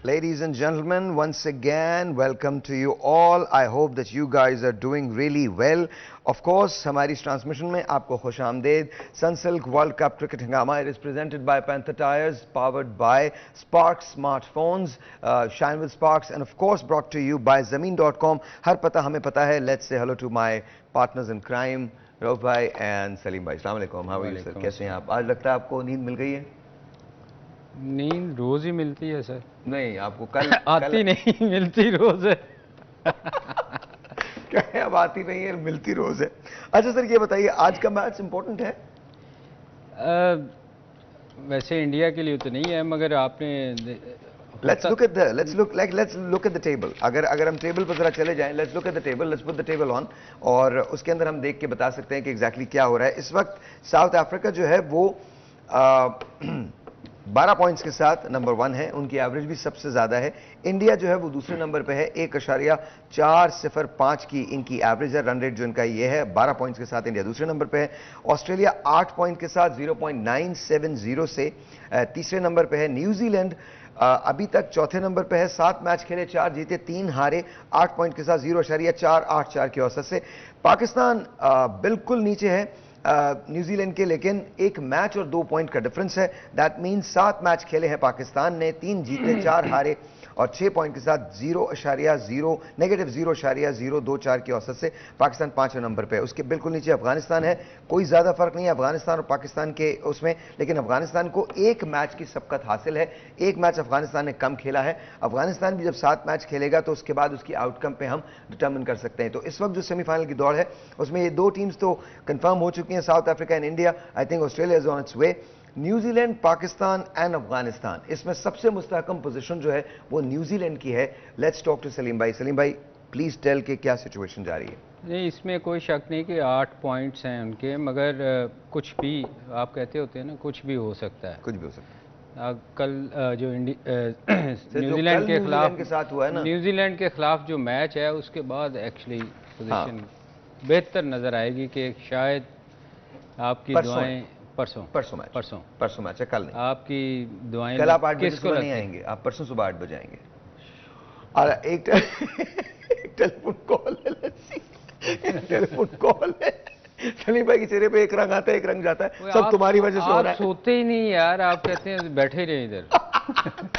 Ladies and gentlemen, once again, welcome to you all. I hope that you guys are doing really well. Of course, हमारी इस transmission में आपको खुश आमदेद. Sunsilk World Cup Cricket Hangama. It is presented by Panther Tires, powered by Sparks Smartphones, Shine with Sparks, and of course brought to you by Zameen.com. हर पता हमें पता है. Let's say hello to my partners in crime, Rauf bhai and Salim bhai. Assalamu alaikum. How are you, sir? कैसे हैं आप? आज लगता है आपको नींद मिल गई है? नींद रोज ही मिलती है सर. नहीं, आपको कल आती नहीं, मिलती रोज है. क्या है, अब आती नहीं है, मिलती रोज है. अच्छा सर, ये बताइए आज का मैच इंपॉर्टेंट है? वैसे इंडिया के लिए तो नहीं है, मगर आपने let's look at the table. अगर हम टेबल पर जरा चले जाएं, let's look at the table, let's put the table on, और उसके अंदर हम देख के बता सकते हैं कि एग्जैक्टली क्या हो रहा है. इस वक्त साउथ अफ्रीका जो है वो 12 पॉइंट्स के साथ नंबर 1 है. उनकी एवरेज भी सबसे ज्यादा है. इंडिया जो है वो दूसरे नंबर पे है. 1.405 की इनकी एवरेज है. रन रेट जो इनका ये है, 12 पॉइंट्स के साथ इंडिया दूसरे नंबर पे है. ऑस्ट्रेलिया 8 पॉइंट के साथ 0.970 से तीसरे नंबर पे है. न्यूजीलैंड अभी तक चौथे नंबर पे है. 7 मैच खेले, 4 जीते, 3 हारे, 8 पॉइंट के साथ 0.484 की औसत से. पाकिस्तान बिल्कुल नीचे है न्यूजीलैंड के, लेकिन 1 मैच और 2 पॉइंट का डिफरेंस है. दैट मींस 7 मैच खेले हैं पाकिस्तान ने, 3 जीते, 4 हारे और 6 पॉइंट के साथ -0.024 की औसत से पाकिस्तान 5वें नंबर पे है. उसके बिल्कुल नीचे अफगानिस्तान है. कोई ज्यादा फर्क नहीं है अफगानिस्तान और पाकिस्तान के उसमें, लेकिन अफगानिस्तान को 1 मैच की सबकत हासिल है. 1 मैच अफगानिस्तान ने कम खेला है. अफगानिस्तान भी जब 7 मैच खेलेगा तो उसके बाद उसकी आउटकम पे हम डिटर्मिन कर सकते हैं. तो इस वक्त जो सेमीफाइनल की दौड़ है उसमें ये 2 टीम्स तो कंफर्म हो चुकी हैं, south Africa and India. I think Australia is on it's way. New Zealand, Pakistan and Afghanistan, इसमें सबसे मुस्तहकम पोजीशन जो है वो न्यूजीलैंड की है. लेट्स टॉक टू सलीम भाई. सलीम भाई प्लीज टेल के क्या सिचुएशन जा रही है? नहीं, इसमें कोई शक नहीं कि 8 पॉइंट्स हैं उनके, मगर कुछ भी आप कहते होते हैं ना, कुछ भी हो सकता है. कुछ भी हो सकता है. कल जो न्यूजीलैंड के खिलाफ के साथ हुआ है ना, न्यूजीलैंड के खिलाफ जो मैच है उसके बाद एक्चुअली पोजीशन बेहतर नजर आएगी कि शायद आपकी दुआएं परसों मैच है, कल नहीं. आपकी दुआएं कल आप 8 बजे सुबह नहीं आएंगे, आप परसों सुबह 8 बजे आएंगे. और एक टेलीफोन कॉल है, टेलीफोन कॉल है. सलीम भाई के चेहरे पे एक रंग आता है, एक रंग जाता है. सब तुम्हारी वजह से हो रहा है. सोते ही नहीं यार, आप कहते हैं बैठे रहे इधर.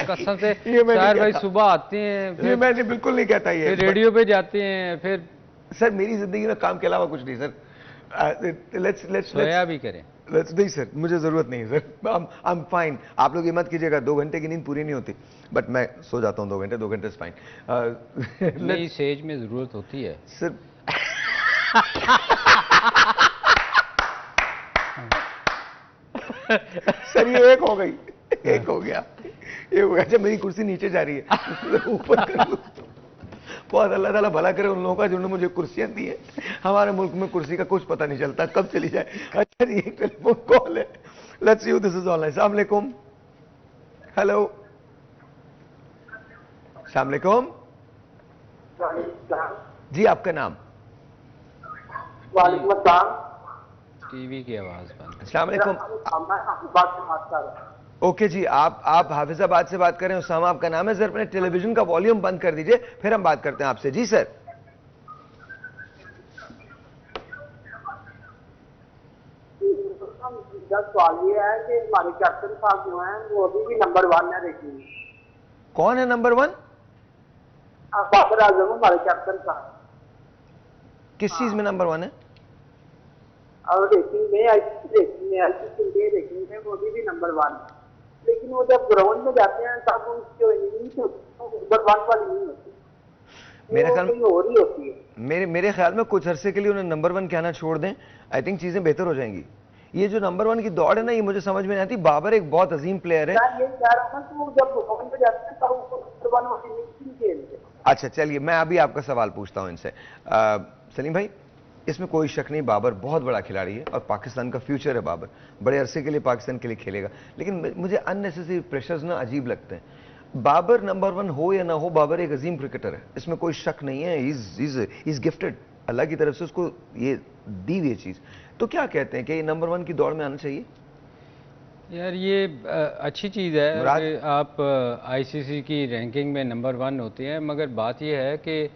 कसम से यार भाई, सुबह आते हैं, ये मैंने बिल्कुल नहीं कहता. ये रेडियो पे जाते हैं, फिर सर मेरी जिंदगी में काम के अलावा कुछ नहीं सर. लेट्स सोया भी करें. नहीं सर, मुझे जरूरत नहीं है सर. I am fine. आप लोग ये मत कीजिएगा, 2 घंटे की नींद पूरी नहीं होती, बट मैं सो जाता हूँ 2 घंटे इज फाइन. नहीं, इस एज में जरूरत होती है सर. सर ये एक हो गई, एक हो गया, ये हो गया. अच्छा मेरी कुर्सी नीचे जा रही है, ऊपर कर लूं. बहुत अल्लाह ताला भला करे उन लोगों का जिन्होंने मुझे कुर्सियां दी है. हमारे मुल्क में कुर्सी का कुछ पता नहीं चलता, कब चली जाए. अच्छा जी, एक टेलीफोन कॉल है. Let's see who this is online. अस्सलाम वालेकुम. हेलो, अस्सलाम वालेकुम जी. आपका नाम? वालेकुम अस्सलाम. टीवी की आवाज बंद. अस्सलाम वालेकुम. ओके जी, आप हाफिजाबाद से बात कर रहे हैं. उसामा आपका नाम है. सर अपने टेलीविजन का वॉल्यूम बंद कर दीजिए, फिर हम बात करते हैं आपसे. जी सर. सवाल ये है कि हमारे कैप्टन साहब जो हैं वो अभी भी नंबर 1 है रेटिंग में. कौन है नंबर 1? बाबर आजम हमारे कैप्टन साहब. किस चीज में नंबर 1 है? और रेटिंग में रेटिंग में वो अभी भी नंबर 1 है. लेकिन वो जब ग्राउंड में जाते हैं तब उनकी जो इनिंग्स नंबर 1 वाली नहीं होती, मेरे ख्याल में हो रही होती है. मेरे ख्याल में कुछ अरसे के लिए उन्हें नंबर 1 कहना छोड़ दें. आई थिंक चीजें बेहतर हो जाएंगी. ये जो नंबर 1 की दौड़ है ना, ये मुझे समझ में नहीं आती. बाबर एक बहुत अजीम प्लेयर है. मैं ये कह रहा हूँ कि वो जब ग्राउंड में जाते हैं तब वो नंबर 1 वाली नहीं खेलते. अच्छा चलिए, मैं अभी आपका सवाल पूछता हूं इनसे. सलीम भाई, इसमें कोई शक नहीं, बाबर बहुत बड़ा खिलाड़ी है और पाकिस्तान का फ्यूचर है. बाबर बड़े अरसे के लिए पाकिस्तान के लिए खेलेगा, लेकिन मुझे अननेसेसरी प्रेशर्स ना अजीब लगते हैं. बाबर नंबर 1 हो या ना हो, बाबर एक अजीम क्रिकेटर है, इसमें कोई शक नहीं है. इज गिफ्टेड, अल्लाह की तरफ से उसको ये दी हुई चीज. तो क्या कहते हैं कि ये नंबर 1 की दौड़ में आना चाहिए? यार ये अच्छी चीज़ है मुराद? कि आप आईसीसी की रैंकिंग में नंबर 1 होते हैं, मगर बात ये है कि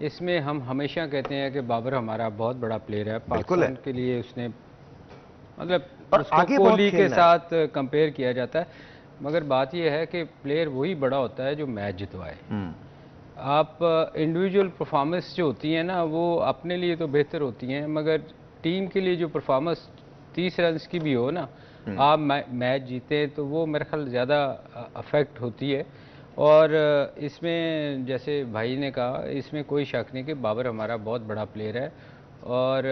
इसमें हम हमेशा कहते हैं कि बाबर हमारा बहुत बड़ा प्लेयर है, बिल्कुल है। पाकिस्तान के लिए उसने मतलब और उसको आगे बहुत कोहली के खेलना है। साथ कंपेयर किया जाता है, मगर बात यह है कि प्लेयर वही बड़ा होता है जो मैच जितवाए। आप इंडिविजुअल परफॉर्मेंस जो होती हैं ना, वो अपने लिए तो बेहतर होती हैं, मगर टीम के लिए जो परफॉर्मेंस 30 रन की भी हो ना, आप मैच जीते तो वो मेरे ख्याल ज़्यादा अफेक्ट होती है। और इसमें जैसे भाई ने कहा, इसमें कोई शक नहीं कि बाबर हमारा बहुत बड़ा प्लेयर है, और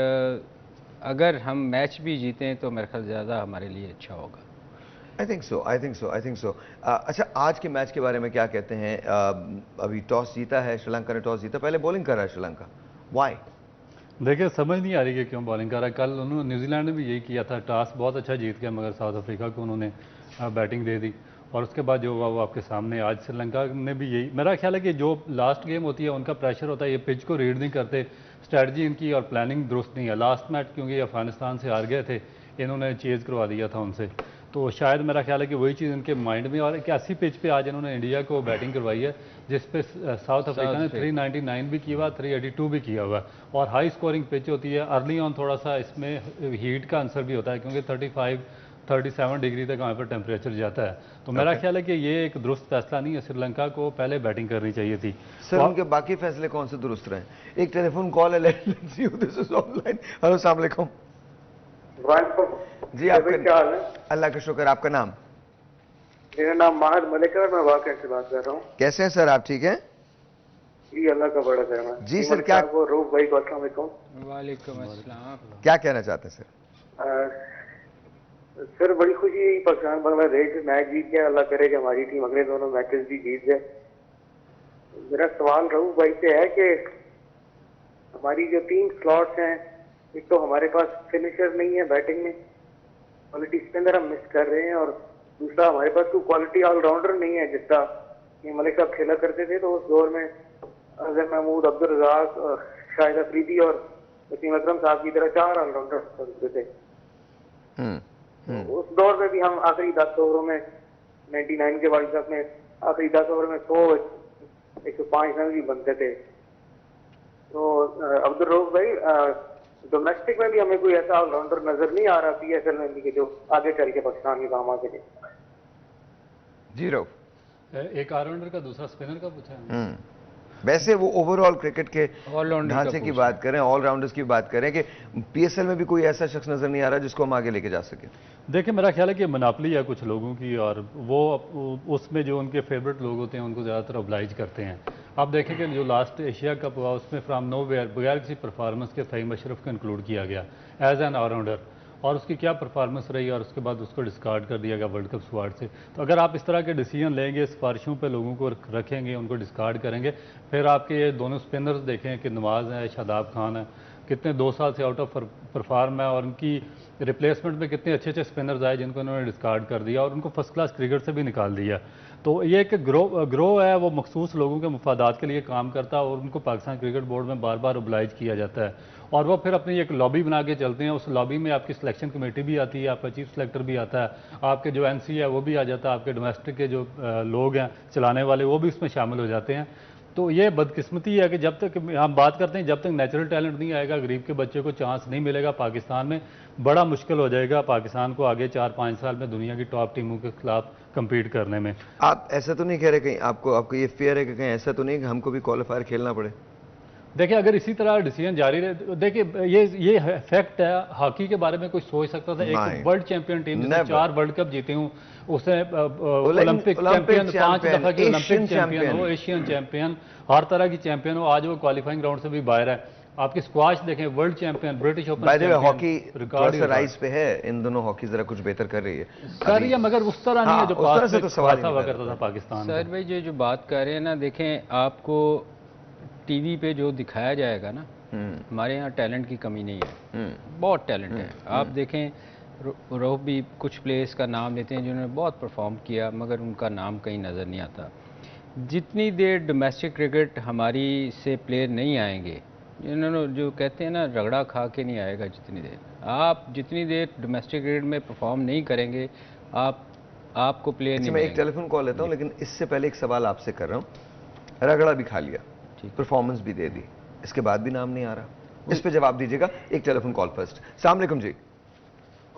अगर हम मैच भी जीतें तो मेरे ख्याल ज़्यादा हमारे लिए अच्छा होगा। I think so, I think so, I think so. अच्छा, आज के मैच के बारे में क्या कहते हैं? अभी टॉस जीता है श्रीलंका ने, टॉस जीता, पहले बॉलिंग कर रहा है श्रीलंका, वाई? देखिए समझ नहीं आ रही कि क्यों बॉलिंग कर रहा है। कल उन्होंने न्यूजीलैंड ने भी यही किया था, टॉस बहुत अच्छा जीत गया मगर साउथ अफ्रीका को उन्होंने बैटिंग दे दी, और उसके बाद जो हुआ वो आपके सामने। आज श्रीलंका ने भी यही, मेरा ख्याल है कि जो लास्ट गेम होती है उनका प्रेशर होता है, ये पिच को रीड नहीं करते, स्ट्रैटेजी इनकी और प्लानिंग दुरुस्त नहीं है। लास्ट मैच क्योंकि अफगानिस्तान से हार गए थे, इन्होंने चेज करवा दिया था उनसे, तो शायद मेरा ख्याल है कि वही चीज़ इनके माइंड में। और एक ऐसी पिच पे आज इन्होंने इंडिया को बैटिंग करवाई है जिस पे साउथ अफ्रीका ने 399 भी किया हुआ, 382 भी किया हुआ, और हाई स्कोरिंग पिच होती है। अर्ली ऑन थोड़ा सा इसमें हीट का आंसर भी होता है क्योंकि 37 डिग्री तक वहाँ पर टेम्परेचर जाता है। तो मेरा ख्याल है कि ये एक दुरुस्त फैसला नहीं है, श्रीलंका को पहले बैटिंग करनी चाहिए थी। सर उनके बाकी फैसले कौन से दुरुस्त रहे? एक टेलीफोन कॉल है, let's see who this is online. Hello, अस्सलाम वालेकुम जी, आपका क्या हाल है? अल्लाह का शुक्र, आपका नाम? मेरा नाम माहद मलिक है और मैं वाकई से बात कर रहा हूँ। कैसे हैं सर, आप ठीक हैं? जी अल्लाह का बड़ा करना जी सर, क्या रूफ भाई को अस्सलाम वालेकुम। वालेकुम अस्सलाम। क्या कहना चाहते हैं सर? सर बड़ी खुशी है पाकिस्तान बांग्लादेश मैच जीत गया, अल्लाह करे कि हमारी टीम अगले दोनों मैचेस भी जीत जाए। मेरा सवाल रऊफ भाई से है कि हमारी जो 3 स्लॉट्स हैं, एक तो हमारे पास फिनिशर नहीं है बैटिंग में, क्वालिटी स्पिनर हम मिस कर रहे हैं, और दूसरा हमारे पास कोई क्वालिटी ऑलराउंडर नहीं है जिस तरह ये मलिक साहब खेला करते थे। तो उस दौर में अजहर महमूद, अब्दुल रज़ाक, शाहिद अफरीदी और वसीम अकरम साहब की तरह 4 ऑलराउंडर होते थे। उस दौर में भी हम आखिरी 10 ओवरों में 99 के वर्ल्ड कप में आखिरी 10 ओवर में 105 रन भी बनते थे। तो अब्दुल रऊफ भाई, डोमेस्टिक में भी हमें कोई ऐसा ऑलराउंडर नजर नहीं आ रहा पीएसएल में भी कि जो आगे चल के पाकिस्तान के काम आ सके। जी रऊफ, एक ऑलराउंडर का, दूसरा स्पिनर का पूछा है। वैसे वो ओवरऑल क्रिकेट के ऑलराउंडर ढांचे की बात करें, ऑलराउंडर्स की बात करें, कि पीएसएल में भी कोई ऐसा शख्स नजर नहीं आ रहा जिसको हम आगे लेके जा सके। देखिए मेरा ख्याल है कि मोनोपोली है कुछ लोगों की, और वो उसमें जो उनके फेवरेट लोग होते हैं उनको ज़्यादातर ऑब्लाइज करते हैं। आप देखें कि जो लास्ट एशिया कप हुआ उसमें फ्राम नोवेयर बगैर किसी परफॉर्मेंस के फ़हीम अशरफ को इंक्लूड किया गया एज एन ऑलराउंडर, और उसकी क्या परफॉर्मेंस रही, और उसके बाद उसको डिस्कार्ड कर दिया गया वर्ल्ड कप स्क्वाड से। तो अगर आप इस तरह के डिसीजन लेंगे, सिफारिशों पे लोगों को रखेंगे, उनको डिस्कार्ड करेंगे, फिर आपके ये दोनों स्पिनर्स देखें कि नवाज़ है, शादाब खान है, कितने 2 साल से आउट ऑफ परफॉर्म है, और उनकी रिप्लेसमेंट में कितने अच्छे अच्छे स्पिनर्स आए जिनको इन्होंने डिस्कार्ड कर दिया और उनको फर्स्ट क्लास क्रिकेट से भी निकाल दिया। तो ये एक ग्रो है, वो मखसूस लोगों के मुफादात के लिए काम करता है, और उनको पाकिस्तान क्रिकेट बोर्ड में बार बार ओबलाइज किया जाता है, और वो फिर अपनी एक लॉबी बना के चलते हैं। उस लॉबी में आपकी सिलेक्शन कमेटी भी आती है, आपका चीफ सेलेक्टर भी आता है, आपके जो एनसी है वो भी आ जाता है, आपके डोमेस्टिक के जो लोग हैं चलाने वाले वो भी उसमें शामिल हो जाते हैं। तो ये बदकिस्मती है कि जब तक हम बात करते हैं, जब तक नेचुरल टैलेंट नहीं आएगा, गरीब के बच्चे को चांस नहीं मिलेगा पाकिस्तान में, बड़ा मुश्किल हो जाएगा पाकिस्तान को आगे 4-5 साल में दुनिया की टॉप टीमों के खिलाफ कम्पीट करने में। आप ऐसा तो नहीं कह रहे कहीं आपको ये फेयर है कि कहीं ऐसा तो नहीं कि हमको भी क्वालिफायर खेलना पड़े? देखिए अगर इसी तरह डिसीजन जारी रहे, देखिए ये फैक्ट है, हॉकी के बारे में कोई सोच सकता था? एक वर्ल्ड चैंपियन टीम जिसने 4 वर्ल्ड कप जीते हूँ, उसने ओलंपिक चैंपियन, 5 दफा की ओलंपिक चैंपियन हो, एशियन चैंपियन, हर तरह की चैंपियन हो, आज वो क्वालिफाइंग राउंड से भी बाहर है। आपकी स्क्वाश देखें, world champion, British open champion, hockey record rise पे है, इन दोनों हॉकी जरा कुछ बेहतर कर रही है, कर रही है, मगर उस तरह नहीं है जो पास में सवाल हुआ करता था पाकिस्तान। सर भाई जो बात कर रहे हैं ना, देखें आपको टीवी पे जो दिखाया जाएगा ना, हमारे यहाँ टैलेंट की कमी नहीं है, बहुत टैलेंट है। आप देखें रोह भी कुछ प्लेयर्स का नाम लेते हैं जिन्होंने बहुत परफॉर्म किया, मगर उनका नाम कहीं नज़र नहीं आता। जितनी देर डोमेस्टिक क्रिकेट हमारी से प्लेयर नहीं आएंगे, जिन्होंने जो कहते हैं ना रगड़ा खा के नहीं आएगा, जितनी देर डोमेस्टिक क्रिकेट में परफॉर्म नहीं करेंगे, आपको प्लेयर नहीं मैं एक मिलेंगे। टेलीफोन कॉल लेता हूं, लेकिन इससे पहले एक सवाल आपसे कर रहा हूं। रगड़ा भी खा लिया, परफॉर्मेंस भी दे दी, इसके बाद भी नाम नहीं आ रहा, इस पे जवाब दीजिएगा। एक टेलीफोन कॉल फर्स्ट। अस्सलाम वालेकुम जी।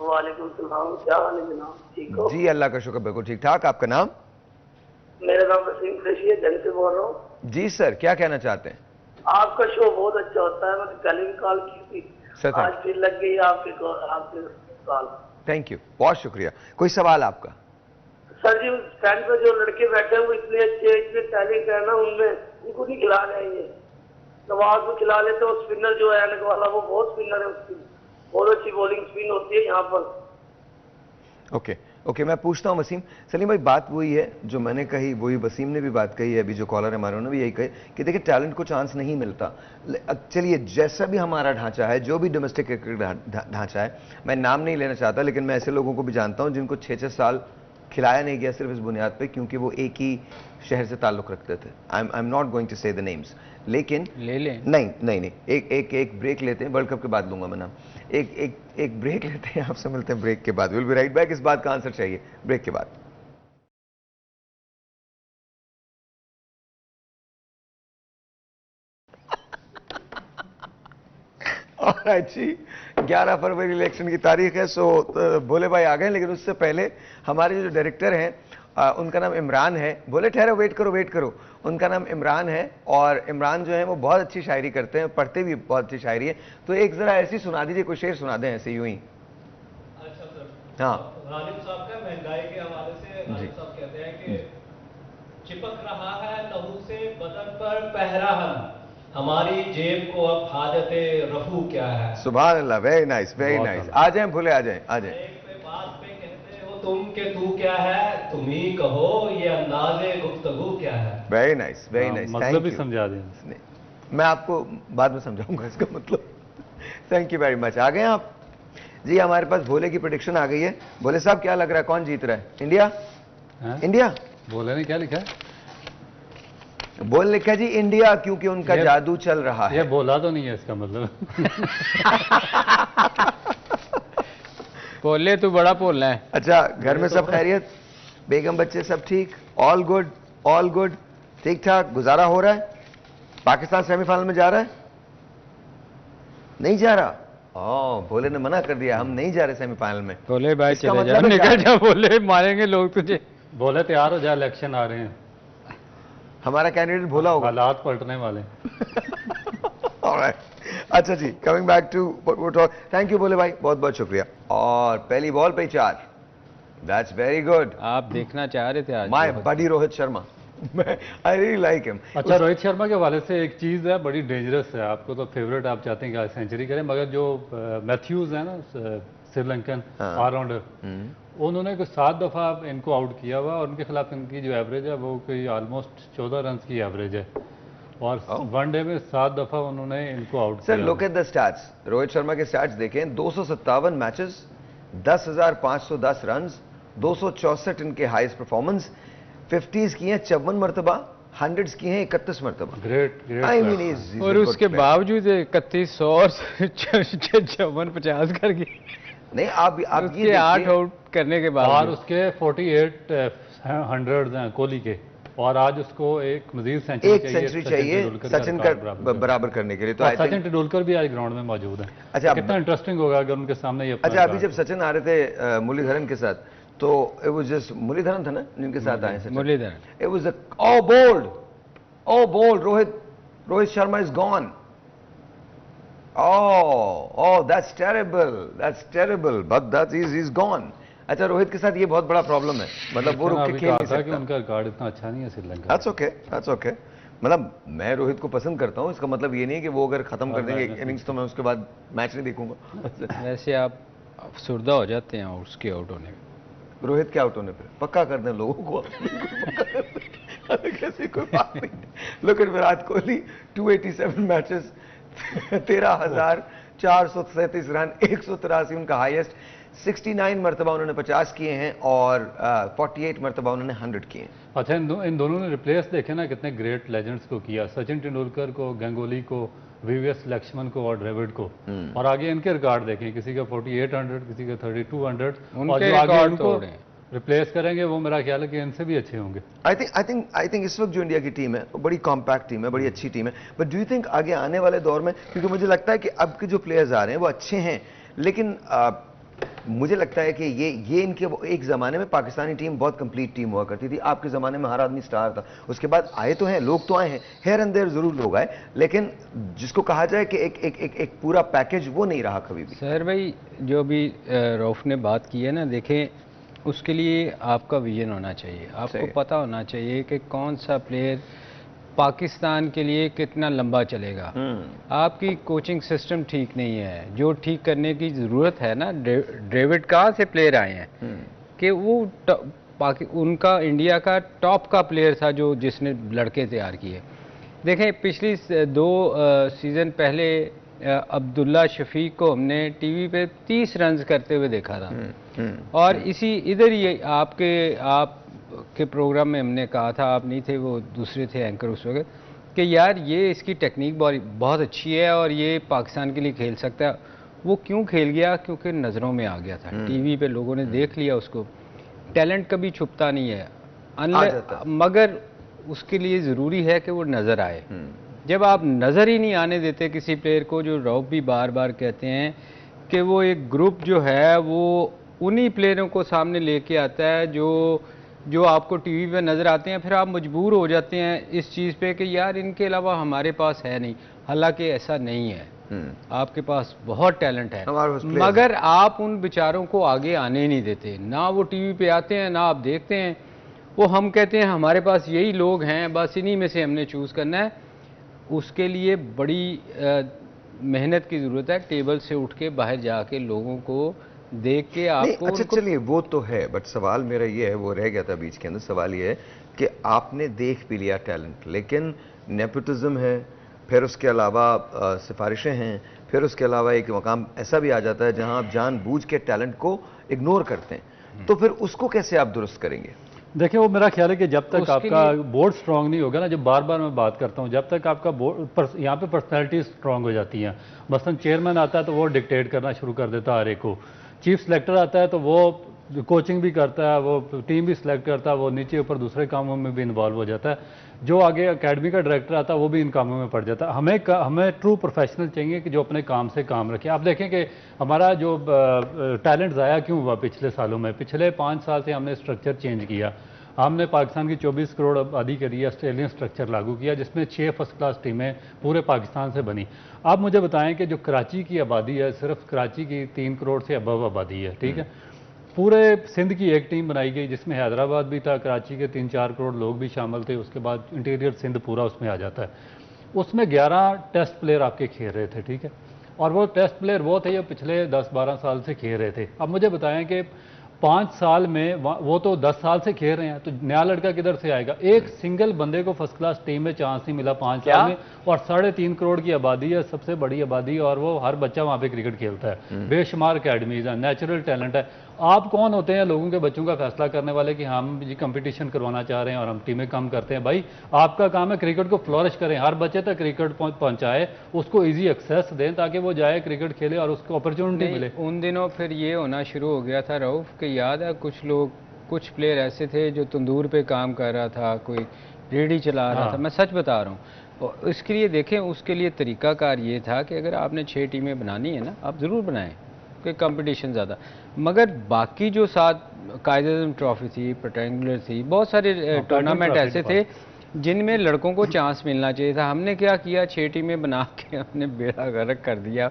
वालेकुम सलाम, क्या हाल है जनाब, ठीक हो? जी अल्लाह का शुक्र, बिल्कुल ठीक ठाक। आपका नाम? मेरा नाम वसीम कुरैशी है, जंग से बोल रहा हूँ। जी सर, क्या कहना चाहते हैं? आपका शो बहुत अच्छा होता है, मैंने कल भी कॉल की थी, सर आज फिर लग गई आपके कॉल। थैंक यू, बहुत शुक्रिया। कोई सवाल आपका? सर जी, उस स्टैंड पे जो लड़के बैठे हैं वो इतने अच्छे, इतने टैलेंट है ना उनमें, उनको नहीं खिला रहे हैं। ये नवाज को खिला लेते, और स्पिनर जो है एनक वाला, वो बहुत स्पिनर है, उसकी बहुत अच्छी बॉलिंग स्पिन होती है यहाँ पर। ओके ओके, मैं पूछता हूं वसीम। सलीम भाई, बात वही है जो मैंने कही, वही वसीम ने भी बात कही है, अभी जो कॉलर है हमारे उन्होंने भी यही कही कि देखिए टैलेंट को चांस नहीं मिलता। चलिए, जैसा भी हमारा ढांचा है, जो भी डोमेस्टिक क्रिकेट ढांचा है, मैं नाम नहीं लेना चाहता, लेकिन मैं ऐसे लोगों को भी जानता हूं जिनको 6-6 साल खिलाया नहीं गया सिर्फ इस बुनियाद पे क्योंकि वो एक ही शहर से ताल्लुक रखते थे। I am not going to say the names, लेकिन ले लें। नहीं, एक ब्रेक लेते हैं, वर्ल्ड कप के बाद लूंगा मैं नाम। एक ब्रेक लेते हैं, आपसे मिलते हैं ब्रेक के बाद। Will be right back. इस बात का आंसर चाहिए ब्रेक के बाद। ऑलराइट जी, 11 फरवरी इलेक्शन की तारीख है। सो भोले भाई आ गए, लेकिन उससे पहले हमारे जो डायरेक्टर हैं उनका नाम इमरान है। बोले ठहरो, वेट करो। उनका नाम इमरान है, और इमरान जो है वो बहुत अच्छी शायरी करते हैं, पढ़ते भी बहुत अच्छी शायरी है। तो एक जरा ऐसी सुना दीजिए, कोई शेर सुना दें ऐसे यूं ही। अच्छा सर, हाँ गालिब साहब का महंगाई के हवाले से गालिब साहब कहते हैं कि चिपक रहा है लहू से बदन पर पहरा हम, हमारी जेब को अब हाजते रफू क्या है। सुभान अल्लाह, वेरी नाइस वेरी नाइस। आ जाएं भोले, आ जाएं। एक पे बात पे कहते हो तुम के तू क्या है, तुम ही कहो ये अंदाजे गुफ्तगू क्या है। वेरी नाइस वेरी नाइस, मतलब भी समझा दें। मैं आपको बाद में समझाऊंगा इसका मतलब। Thank you very much. आ गए आप जी। हमारे पास भोले की प्रेडिक्शन आ गई है। भोले साहब, क्या लग रहा है, कौन जीत रहा है? इंडिया? इंडिया? भोले ने क्या लिखा है? बोल लिखा जी इंडिया, क्योंकि उनका जादू चल रहा है। ये बोला तो नहीं है इसका मतलब। बोले तू बड़ा बोलना है। अच्छा, घर में सब खैरियत? बेगम बच्चे सब ठीक? ऑल गुड, ठीक ठाक गुजारा हो रहा है? पाकिस्तान सेमीफाइनल में जा रहा है? नहीं जा रहा? भोले ने मना कर दिया, हम नहीं जा रहे सेमीफाइनल में। बोले भाई इसका चले जा, मतलब है निकल क्या? जा, बोले मारेंगे लोग तुझे। बोले तैयार हो जा, इलेक्शन आ रहे हैं, हमारा कैंडिडेट भोला होगा। हालात पलटने वाले। Alright. अच्छा जी, coming back to thank you Bhole भाई, बहुत बहुत शुक्रिया। और पहली बॉल पे 4, दैट्स वेरी गुड। आप देखना चाह रहे थे आज my buddy Rohit Sharma, I really like him. अच्छा, रोहित शर्मा के हवाले से एक चीज़ है, बड़ी डेंजरस है। आपको तो फेवरेट, आप चाहते हैं कि आज सेंचुरी करें, मगर जो मैथ्यूज है ना, श्रीलंकन ऑलराउंडर, उन्होंने कोई 7 दफ़ा इनको आउट किया हुआ, और उनके खिलाफ इनकी जो एवरेज है वो कोई ऑलमोस्ट 14 रन की एवरेज है, और वनडे में 7 दफ़ा उन्होंने इनको आउट किया। Sir look at the stats, Rohit Sharma के स्टैट्स देखें। 257 मैचेस, 10,510 रन, 264 इनके हाईएस्ट परफॉर्मेंस, 50s की हैं 54 मरतबा, 100s की हैं 31 मरतबा। ग्रेट आई मीन इज, और उसके बावजूद 31 और 54-50 कर गए। नहीं, आप ये 8 आउट करने के और बाद उसके 48 हंड्रेड हैं कोहली के, और आज उसको एक मजीद सेंचुरी चाहिए सचिन का बराबर करने के लिए। तो सचिन तेंदुलकर भी आज ग्राउंड में मौजूद है। अच्छा, कितना इंटरेस्टिंग होगा अगर उनके सामने ये। अच्छा, अभी जब सचिन आ रहे थे मुरलीधरन के साथ, तो इट वाज जस्ट मुरलीधरन था ना जिनके साथ आए Sachin? Muralidharan. It was bold, Rohit Sharma is gone. That's terrible, but he's gone। अच्छा, रोहित के साथ ये बहुत बड़ा प्रॉब्लम है, मतलब वो रुक के खेल नहीं सकता। उनका रिकॉर्ड इतना अच्छा नहीं है श्रीलंका। That's okay। मतलब मैं रोहित को पसंद करता हूँ, इसका मतलब ये नहीं है कि वो अगर खत्म कर देंगे इनिंग्स तो मैं उसके बाद मैच नहीं देखूंगा। वैसे आप अफसुर्दा हो जाते हैं उसके आउट होने में। रोहित के आउट होने पर पक्का कर दें लोगों को। कैसे कोई बात नहीं। Look at Virat Kohli, 287 matches, 13,437 run, 183 उनका हाईएस्ट, 69 मरतबा उन्होंने 50 किए हैं, और 48 मरतबा उन्होंने 100 किए हैं। अच्छा, इन दोनों ने रिप्लेस देखे ना, कितने ग्रेट लेजेंड्स को किया, सचिन तेंदुलकर को, गंगोली को, वीवीएस लक्ष्मण को और ड्रेविड को। और आगे इनके रिकॉर्ड देखें, किसी का 4800, किसी का 3200, और जो आगे उनको रिप्लेस करेंगे वो मेरा ख्याल है कि इनसे भी अच्छे होंगे। आई थिंक इस वक्त जो इंडिया की टीम है वो बड़ी कॉम्पैक्ट टीम है, बड़ी अच्छी टीम है। बट डू यू थिंक आगे आने वाले दौर में, क्योंकि मुझे लगता है कि अब के जो प्लेयर्स आ रहे हैं वो अच्छे हैं, लेकिन मुझे लगता है कि ये इनके एक ज़माने में पाकिस्तानी टीम बहुत कंप्लीट टीम हुआ करती थी। आपके ज़माने में हर आदमी स्टार था, उसके बाद आए तो हैं लोग, तो आए हैं, हेयर एंड देयर ज़रूर लोग आए, लेकिन जिसको कहा जाए कि एक पूरा पैकेज वो नहीं रहा कभी भी। सर भाई जो भी रऊफ ने बात की है ना, देखें उसके लिए आपका विजन होना चाहिए, आपको पता होना चाहिए कि कौन सा प्लेयर पाकिस्तान के लिए कितना लंबा चलेगा। आपकी कोचिंग सिस्टम ठीक नहीं है, जो ठीक करने की ज़रूरत है ना। डेविड कहाँ से प्लेयर आए हैं कि वो उनका इंडिया का टॉप का प्लेयर था जो जिसने लड़के तैयार किए। देखें पिछली 2 सीज़न पहले अब्दुल्ला शफीक को हमने टीवी पे 30 रन करते हुए देखा था, और इसी इधर ही आपके प्रोग्राम में हमने कहा था, आप नहीं थे, वो दूसरे थे एंकर उस वक्त, कि यार ये इसकी टेक्निक बहुत अच्छी है और ये पाकिस्तान के लिए खेल सकता है। वो क्यों खेल गया? क्योंकि नज़रों में आ गया था, टीवी पे लोगों ने देख लिया उसको। टैलेंट कभी छुपता नहीं है, मगर उसके लिए ज़रूरी है कि वो नज़र आए। जब आप नज़र ही नहीं आने देते किसी प्लेयर को, जो रऊफ भी बार बार कहते हैं कि वो एक ग्रुप जो है वो उन्हीं प्लेयरों को सामने लेके आता है जो आपको टीवी पे नज़र आते हैं, फिर आप मजबूर हो जाते हैं इस चीज़ पे कि यार इनके अलावा हमारे पास है नहीं। हालांकि ऐसा नहीं है, आपके पास बहुत टैलेंट है, मगर आप उन बेचारों को आगे आने नहीं देते। ना वो टीवी पे आते हैं, ना आप देखते हैं। वो हम कहते हैं हमारे पास यही लोग हैं, बस इन्हीं में से हमने चूज़ करना है। उसके लिए बड़ी मेहनत की ज़रूरत है, टेबल से उठ के बाहर जाके लोगों को देख के आपको। अच्छा चलिए वो तो है, बट सवाल मेरा ये है, वो रह गया था बीच के अंदर, सवाल ये है कि आपने देख भी लिया टैलेंट, लेकिन नेपोटिज्म है, फिर उसके अलावा सिफारिशें हैं, फिर उसके अलावा एक मकाम ऐसा भी आ जाता है जहां आप जानबूझ के टैलेंट को इग्नोर करते हैं, तो फिर उसको कैसे आप दुरुस्त करेंगे? देखिए वो मेरा ख्याल है कि जब तक आपका बोर्ड स्ट्रांग नहीं होगा ना, जब बार बार मैं बात करता हूँ, जब तक आपका बोर्ड यहाँ पे पर्सनैलिटी स्ट्रांग हो जाती हैं। मसलन चेयरमैन आता है तो वो डिक्टेट करना शुरू कर देता है हर एक को, चीफ सेलेक्टर आता है तो वो कोचिंग भी करता है, वो टीम भी सिलेक्ट करता है, वो नीचे ऊपर दूसरे कामों में भी इन्वॉल्व हो जाता है। जो आगे एकेडमी का डायरेक्टर आता है वो भी इन कामों में पड़ जाता है। हमें ट्रू प्रोफेशनल चाहिए कि जो अपने काम से काम रखे। आप देखें कि हमारा जो टैलेंट ज़ाया क्यों हुआ पिछले सालों में, पिछले 5 साल से हमने स्ट्रक्चर चेंज किया। हमने पाकिस्तान की 24 करोड़ आबादी के लिए ऑस्ट्रेलियन स्ट्रक्चर लागू किया, जिसमें 6 फर्स्ट क्लास टीमें पूरे पाकिस्तान से बनी। आप मुझे बताएं कि जो कराची की आबादी है, सिर्फ कराची की 3 करोड़ से अबव आबादी है, ठीक है। पूरे सिंध की एक टीम बनाई गई जिसमें हैदराबाद भी था, कराची के 3-4 करोड़ लोग भी शामिल थे, उसके बाद इंटीरियर सिंध पूरा उसमें आ जाता है। उसमें 11 टेस्ट प्लेयर आपके खेल रहे थे, ठीक है, और वो टेस्ट प्लेयर वो थे जो पिछले 10-12 साल से खेल रहे थे। अब मुझे बताएं कि 5 साल में वो तो 10 साल से खेल रहे हैं, तो नया लड़का किधर से आएगा? एक सिंगल बंदे को फर्स्ट क्लास टीम में चांस नहीं मिला 5 साल में, और 3.5 करोड़ की आबादी है, सबसे बड़ी आबादी, और वो हर बच्चा वहाँ पे क्रिकेट खेलता है। बेशुमार अकेडमीज है, नेचुरल टैलेंट है। आप कौन होते हैं लोगों के बच्चों का फैसला करने वाले कि हम जी कंपटीशन करवाना चाह रहे हैं और हम टीमें कम करते हैं? भाई आपका काम है क्रिकेट को फ्लोरिश करें, हर बच्चे तक क्रिकेट पहुंचाए, उसको इजी एक्सेस दें ताकि वो जाए क्रिकेट खेले और उसको अपॉर्चुनिटी मिले। उन दिनों फिर ये होना शुरू हो गया था रऊफ के, याद है कुछ प्लेयर ऐसे थे जो तंदूर पे काम कर रहा था, कोई रेडी चला रहा था, मैं सच बता रहा हूँ। और इसके लिए देखें, उसके लिए तरीकाकार ये था कि अगर आपने 6 टीमें बनानी है ना, आप ज़रूर बनाएं कि कंपटीशन ज़्यादा, मगर बाकी जो 7 कायद-ए-आज़म ट्रॉफी थी, रेक्टेंगुलर थी, बहुत सारे टूर्नामेंट ऐसे थे जिनमें लड़कों को चांस मिलना चाहिए था। हमने क्या किया, 6 टीमें बना के हमने बेड़ा गर्क कर दिया,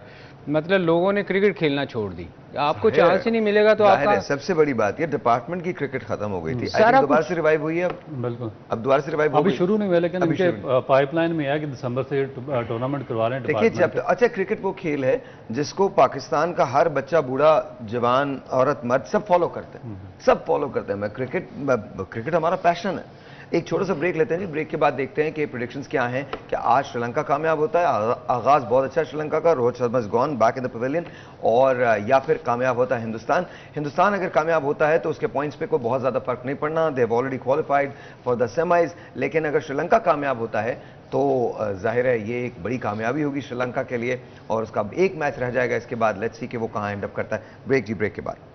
मतलब लोगों ने क्रिकेट खेलना छोड़ दी। आपको चांस ही नहीं मिलेगा तो आपका, सबसे बड़ी बात ये डिपार्टमेंट की क्रिकेट खत्म हो गई थी, दोबारा से रिवाइव हुई है। बिल्कुल, अब दोबारा से रिवाइव अभी शुरू नहीं हुआ, लेकिन इनके पाइपलाइन में है कि दिसंबर से टूर्नामेंट करवा रहे हैं। देखिए जब अच्छा, क्रिकेट वो खेल है जिसको पाकिस्तान का हर बच्चा, बूढ़ा, जवान, औरत, मर्द सब फॉलो करते हैं, सब फॉलो करते हैं। क्रिकेट हमारा पैशन है। एक छोटा सा ब्रेक लेते हैं जी, ब्रेक के बाद देखते हैं कि प्रेडिक्शंस क्या हैं। क्या आज श्रीलंका कामयाब होता है? आगाज बहुत अच्छा है श्रीलंका का, Rohit Sharma is gone back in the pavilion, और या फिर कामयाब होता है हिंदुस्तान अगर कामयाब होता है तो उसके पॉइंट्स पे कोई बहुत ज्यादा फर्क नहीं पड़ना, they have already qualified for the semis. लेकिन अगर श्रीलंका कामयाब होता है तो जाहिर है ये एक बड़ी कामयाबी होगी श्रीलंका के लिए, और उसका एक मैच रह जाएगा इसके बाद। लेट्स सी कि वो कहां एंड अप करता है। ब्रेक जी, ब्रेक के बाद।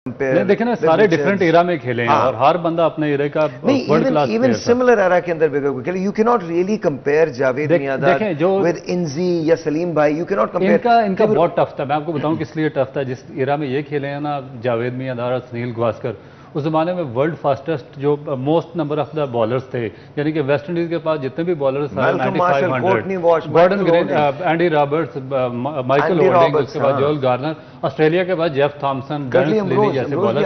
देखे ना, सारे डिफरेंट एरा में खेले हैं और हर बंदा अपने एरा का world class even similar era के अंदर खेले। You can not really compare Javed Miandad with Inzi या सलीम भाई, यू कैन नॉट कंपेयर। इनका बहुत टफ था, मैं आपको बताऊं किस लिए टफ था। जिस एरा में ये खेले हैं ना जावेद मियांदाद और सुनील गावस्कर, उस जमाने में वर्ल्ड फास्टेस्ट जो most number of the bowlers थे, यानी कि वेस्ट इंडीज के पास जितने भी बॉलर्स हैं 9500, Gordon Green, Andy Roberts, Michael Holding, उसके बाद जोएल गार्नर, ऑस्ट्रेलिया के बाद जेफ थॉमसन, डेनिस लिली जैसे बॉलर।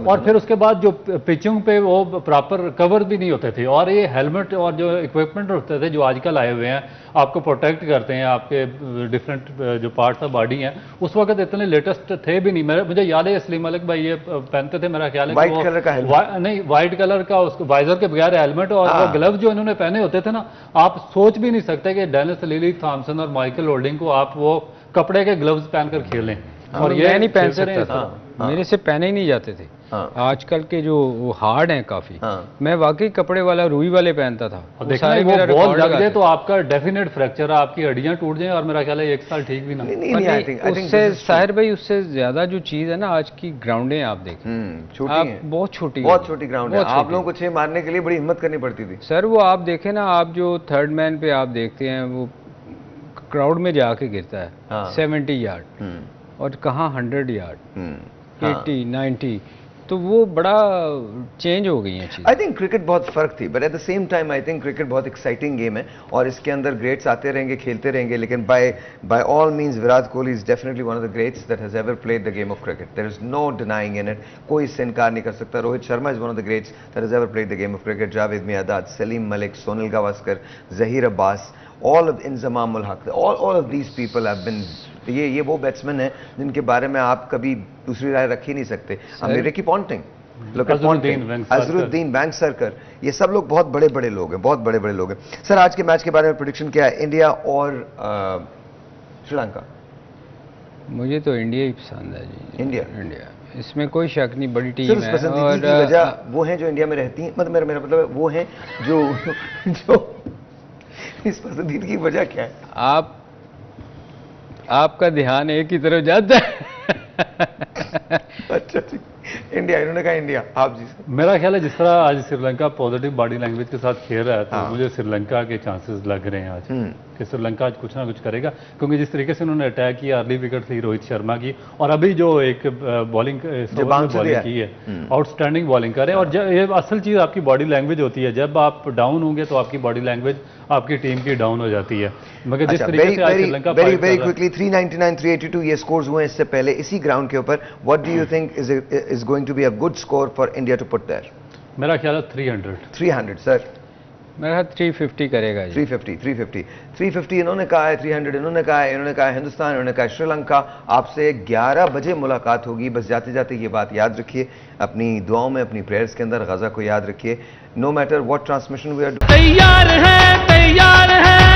और फिर उसके बाद जो पिचिंग पे वो प्रॉपर कवर भी नहीं होते थे, और ये हेलमेट और जो इक्विपमेंट होते थे जो आजकल आए हुए हैं आपको प्रोटेक्ट करते हैं, आपके डिफरेंट जो पार्ट्स ऑफ बॉडी हैं, उस वक्त इतने लेटेस्ट थे भी नहीं। मुझे याद है असलीम मलिक भाई ये पहनते थे, मेरा ख्याल है कलर का नहीं व्हाइट कलर का उसको वाइजर के बगैर हेलमेट, और वो ग्लव्स जो इन्होंने पहने होते थे ना, आप सोच भी नहीं सकते कि डेनिस लिली, थॉमसन और माइकल होल्डिंग को आप वो कपड़े के ग्लव्स पहनकर खेलें। और ये नहीं पहन सकते, मेरे से पहने ही नहीं जाते थे। आजकल के जो हार्ड हैं काफी, मैं वाकई कपड़े वाला रुई वाले पहनता था। और देखा वो बॉल लग जाए तो आपका डेफिनेट फ्रैक्चर, आपकी हड्डियां टूट जाएं, और मेरा ख्याल है 1 साल ठीक भी ना। उससे साहिर भाई, उससे ज्यादा जो चीज है ना, आज की ग्राउंडें आप देखें, आप बहुत छोटी ग्राउंड है। आप लोगों को 6 मारने के लिए बड़ी हिम्मत करनी पड़ती थी सर। वो आप देखें ना, आप जो थर्ड मैन पे आप देखते हैं, वो क्राउड में जाके गिरता है 70 यार्ड, और कहाँ 100 यार्ड, 80, 90, तो वो बड़ा चेंज हो गई है चीज़। आई थिंक क्रिकेट बहुत फर्क थी, but at the same time I think cricket बहुत एक्साइटिंग गेम है, और इसके अंदर ग्रेट्स आते रहेंगे, खेलते रहेंगे, लेकिन by all means Virat Kohli is definitely one of the greats that has ever played the game of cricket. There is no denying in it, कोई इससे इनकार नहीं कर सकता। Rohit Sharma is one of the greats that has ever played the game of cricket. Javed Miandad, Saleem Malik, Sunil Gavaskar, Zaheer Abbas, all of Inzamam ul Haq, all of these people have been, ये वो batsman हैं जिनके बारे में आप कभी दूसरी राय रख ही नहीं सकते। अमीर की पॉन्टिंग, अजरुद्दीन वेंगसरकर, ये सब लोग बहुत बड़े बड़े लोग हैं, बहुत बड़े बड़े लोग हैं। सर आज के मैच के बारे में प्रेडिक्शन क्या है, इंडिया और श्रीलंका? मुझे तो इंडिया ही पसंद है जी। इंडिया, इसमें कोई शक नहीं, बड़ी टीम है। और की वजह वो हैं जो इंडिया में रहती हैं, मतलब मेरा मतलब वो हैं जो इस पसंदीदगी की वजह क्या है? आपका ध्यान एक ही तरफ जाता है। अच्छा जी, इंडिया, इन्होंने कहा इंडिया। आप जी सर? मेरा ख्याल है जिस तरह आज श्रीलंका पॉजिटिव बॉडी लैंग्वेज के साथ खेल रहा है, तो मुझे श्रीलंका के चांसेस लग रहे हैं आज कि श्रीलंका आज कुछ ना कुछ करेगा, क्योंकि जिस तरीके से उन्होंने अटैक किया, अर्ली विकेट थी रोहित शर्मा की, और अभी जो एक बॉलिंग की है, आउटस्टैंडिंग बॉलिंग करे। और ये असल चीज़ आपकी बॉडी लैंग्वेज होती है, जब आप डाउन होंगे तो आपकी बॉडी लैंग्वेज आपकी टीम की डाउन हो जाती है। मगर जिस तरीके से आज श्रीलंका वेरी क्विकली 399 382 ये स्कोर्स हुए इससे पहले इसी ग्राउंड के ऊपर, what do you think is going to be a good score for India to put there? मेरा ख्याल है 300 सर। मेरा 350 करेगा जी। 350 इन्होंने कहा है, 300 इन्होंने कहा है, इन्होंने कहा हिंदुस्तान, इन्होंने कहा श्रीलंका। आपसे 11 बजे मुलाकात होगी, बस जाते जाते ये बात याद रखिए, अपनी दुआओं में, अपनी प्रेयर्स के अंदर गज़ा को याद रखिए। No matter what transmission we are, तैयार है